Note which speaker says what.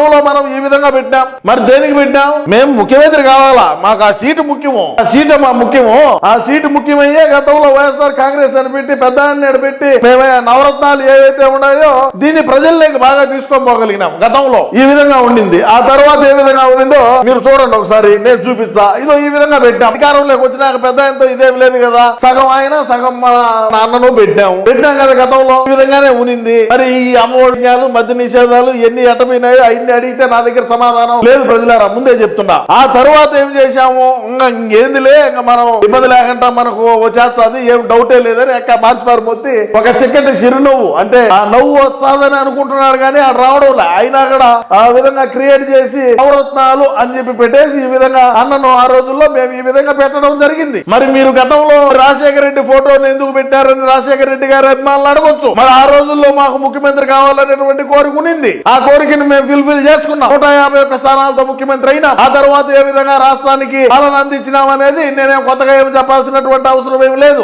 Speaker 1: గతంలో మనం ఈ విధంగా పెట్టాం, మరి దేనికి పెట్టాం? మేము ముఖ్యమంత్రి కావాలా, మాకు ఆ సీటు ముఖ్యము, ఆ సీటు మా ముఖ్యము. ఆ సీటు ముఖ్యమయ్యే గతంలో వైఎస్ఆర్ కాంగ్రెస్ అని పెట్టి పెద్ద పెట్టి మేము నవరత్నాలు ఏవైతే ఉన్నాయో దీన్ని ప్రజల్లోకి బాగా తీసుకోగలిగినాం. గతంలో ఈ విధంగా ఉండింది. ఆ తర్వాత ఏ విధంగా ఉండిందో మీరు చూడండి ఒకసారి, నేను చూపించా. ఇదో ఈ విధంగా పెట్టాం. అధికారంలోకి వచ్చినాక పెద్ద ఎంతో ఇదేం లేదు కదా, సగం ఆయన సగం మన నాన్నను పెట్టాం కదా. గతంలో ఈ విధంగానే ఉనింది. మరి ఈ అమ్మఒడియాలు మద్య నిషేధాలు ఎన్ని ఎట్టపోయినాయో అవన్నీ అడిగితే నా దగ్గర సమాధానం లేదు ప్రజలారా, ముందే చెప్తున్నా. ఆ తర్వాత ఏం చేశాము, ఇంకేందిలే ఇంకా మనం ఇబ్బంది లేకుండా మనకు వచ్చేస్తుంది, ఏం డౌటే లేదని ఎక్క మార్చిపారు మొత్తి ఒక సెకండ్ చిరునవ్వు, అంటే ఆ నవ్వు వచ్చాదని అనుకుంటున్నాడు కానీ ఆ రావడం లే. అయినా కూడా ఆ విధంగా క్రియేట్ చేసి నవరత్నాలు అని చెప్పి పెట్టేసి ఈ విధంగా అన్నను ఆ రోజుల్లో మేము ఈ విధంగా పెట్టడం జరిగింది. మరి మీరు గతంలో రాజశేఖర రెడ్డి ఫోటోని ఎందుకు పెట్టారని రాజశేఖర రెడ్డి గారి అభిమానులు అడగొచ్చు. మరి ఆ రోజుల్లో మాకు ముఖ్యమంత్రి కావాలనేటువంటి కోరిక ఉంది. ఆ కోరికను మేము ఫుల్ఫిల్ చేసుకున్నాం. 151 స్థానాలతో ముఖ్యమంత్రి అయినా. ఆ తర్వాత ఏ విధంగా రాష్ట్రానికి పాలన అందించినాం అనేది నేనేం కొత్తగా ఏమి చెప్పాల్సినటువంటి అవసరం ఏమి లేదు.